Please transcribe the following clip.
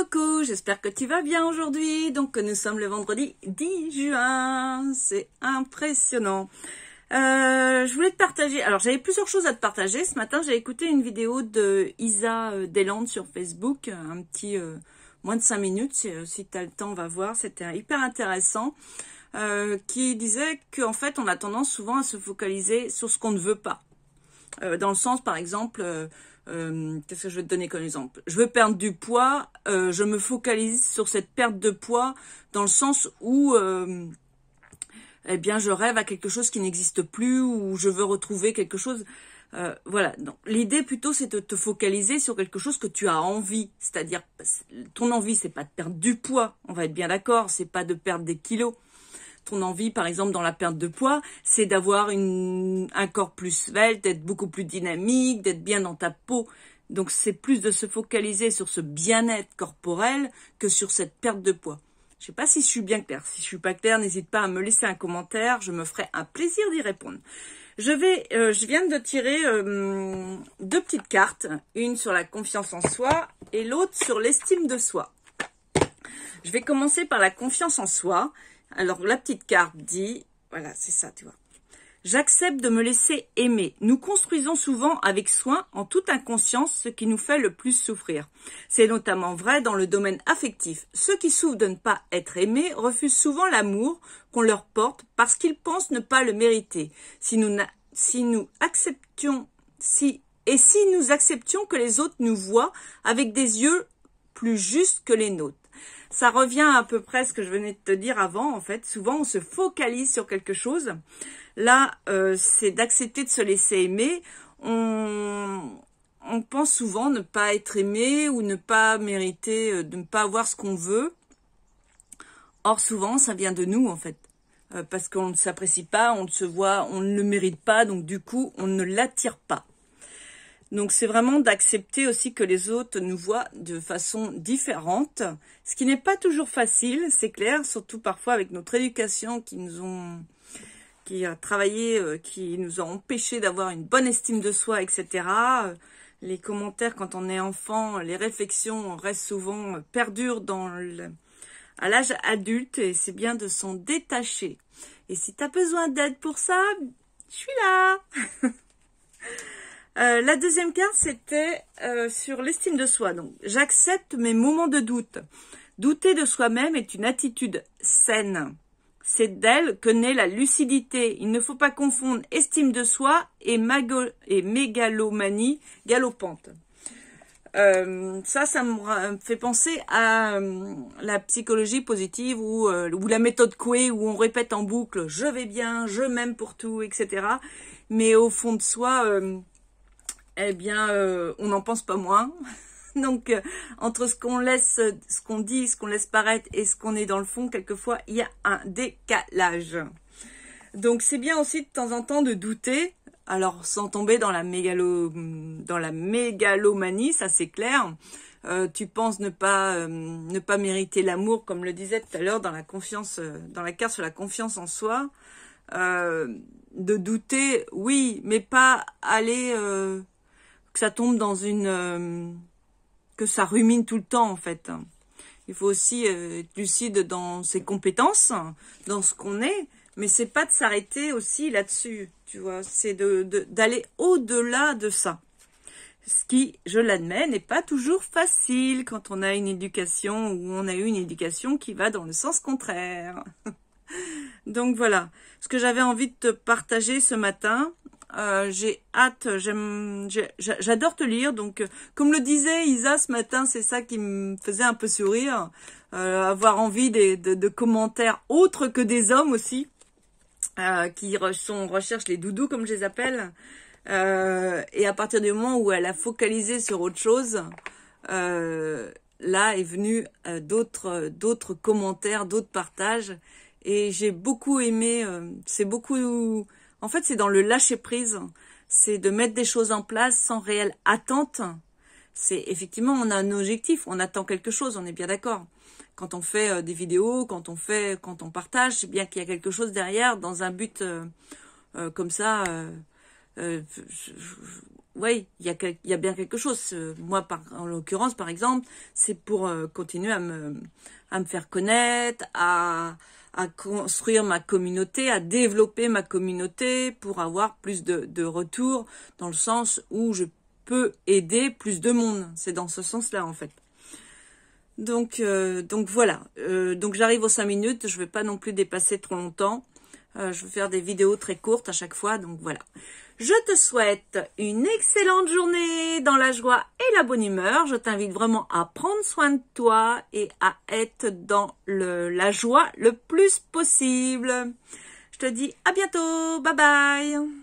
Coucou, j'espère que tu vas bien aujourd'hui. Donc nous sommes le vendredi 10 juin, c'est impressionnant. Je voulais te partager, alors j'avais plusieurs choses à te partager. Ce matin j'ai écouté une vidéo de Isa Deslandes sur Facebook, un petit moins de 5 minutes, si tu as le temps on va voir, c'était hyper intéressant, qui disait qu'en fait on a tendance souvent à se focaliser sur ce qu'on ne veut pas. Dans le sens par exemple... qu'est-ce que je vais te donner comme exemple? Je veux perdre du poids, je me focalise sur cette perte de poids dans le sens où eh bien je rêve à quelque chose qui n'existe plus ou je veux retrouver quelque chose. Voilà, donc l'idée plutôt c'est de te focaliser sur quelque chose que tu as envie, c'est-à-dire ton envie c'est pas de perdre du poids, on va être bien d'accord, c'est pas de perdre des kilos. Ton envie, par exemple, dans la perte de poids, c'est d'avoir un corps plus svelte, d'être beaucoup plus dynamique, d'être bien dans ta peau. Donc, c'est plus de se focaliser sur ce bien-être corporel que sur cette perte de poids. Je sais pas si je suis bien claire. Si je suis pas claire, n'hésite pas à me laisser un commentaire. Je me ferai un plaisir d'y répondre. Je viens de tirer deux petites cartes. Une sur la confiance en soi et l'autre sur l'estime de soi. Je vais commencer par la confiance en soi. Alors, la petite carte dit, voilà, c'est ça, tu vois. J'accepte de me laisser aimer. Nous construisons souvent avec soin, en toute inconscience, ce qui nous fait le plus souffrir. C'est notamment vrai dans le domaine affectif. Ceux qui souffrent de ne pas être aimés refusent souvent l'amour qu'on leur porte parce qu'ils pensent ne pas le mériter. Si nous acceptions que les autres nous voient avec des yeux plus justes que les nôtres. Ça revient à peu près à ce que je venais de te dire avant, en fait. Souvent, on se focalise sur quelque chose. Là, c'est d'accepter de se laisser aimer. On pense souvent ne pas être aimé ou ne pas mériter, de ne pas avoir ce qu'on veut. Or, souvent, ça vient de nous, en fait. Parce qu'on ne s'apprécie pas, on ne se voit, on ne le mérite pas. Donc, du coup, on ne l'attire pas. Donc, c'est vraiment d'accepter aussi que les autres nous voient de façon différente, ce qui n'est pas toujours facile, c'est clair, surtout parfois avec notre éducation qui a travaillé, qui nous a empêché d'avoir une bonne estime de soi, etc. Les commentaires quand on est enfant, les réflexions restent souvent perdurent à l'âge adulte et c'est bien de s'en détacher. Et si tu as besoin d'aide pour ça, je suis là. La deuxième carte, c'était sur l'estime de soi. Donc, j'accepte mes moments de doute. Douter de soi-même est une attitude saine. C'est d'elle que naît la lucidité. Il ne faut pas confondre estime de soi et mégalomanie galopante. Ça me fait penser à la psychologie positive ou la méthode Coué où on répète en boucle « je vais bien, je m'aime pour tout », etc. Mais au fond de soi... eh bien, on n'en pense pas moins. Donc, entre ce qu'on laisse, ce qu'on dit, ce qu'on laisse paraître et ce qu'on est dans le fond, quelquefois, il y a un décalage. Donc, c'est bien aussi de temps en temps de douter. Alors, sans tomber dans la mégalomanie, ça c'est clair. Tu penses ne pas mériter l'amour, comme le disait tout à l'heure dans la confiance, dans la carte sur la confiance en soi. De douter, oui, mais pas aller... que ça tombe dans que ça rumine tout le temps en fait. Il faut aussi être lucide dans ses compétences, dans ce qu'on est, mais c'est pas de s'arrêter aussi là-dessus, tu vois, c'est d'aller au-delà de ça. Ce qui, je l'admets, n'est pas toujours facile quand on a une éducation ou on a eu une éducation qui va dans le sens contraire. Donc voilà, ce que j'avais envie de te partager ce matin. J'ai hâte, j'adore te lire, donc comme le disait Isa ce matin, c'est ça qui me faisait un peu sourire, avoir envie de commentaires autres que des hommes aussi, qui recherchent les doudous comme je les appelle, et à partir du moment où elle a focalisé sur autre chose, là est venu d'autres commentaires, d'autres partages, et j'ai beaucoup aimé, en fait, c'est dans le lâcher-prise, c'est de mettre des choses en place sans réelle attente. C'est effectivement, on a un objectif, on attend quelque chose, on est bien d'accord. Quand on fait des vidéos, quand on partage, c'est bien qu'il y a quelque chose derrière, dans un but comme ça. oui, il y a bien quelque chose. Moi, en l'occurrence, par exemple, c'est pour continuer à me faire connaître, à construire ma communauté, à développer ma communauté pour avoir plus de retours dans le sens où je peux aider plus de monde. C'est dans ce sens-là, en fait. Donc voilà. Donc j'arrive aux 5 minutes. Je vais pas non plus dépasser trop longtemps. Je vais faire des vidéos très courtes à chaque fois. Donc voilà. Je te souhaite une excellente journée dans la joie et la bonne humeur. Je t'invite vraiment à prendre soin de toi et à être dans la joie le plus possible. Je te dis à bientôt. Bye bye.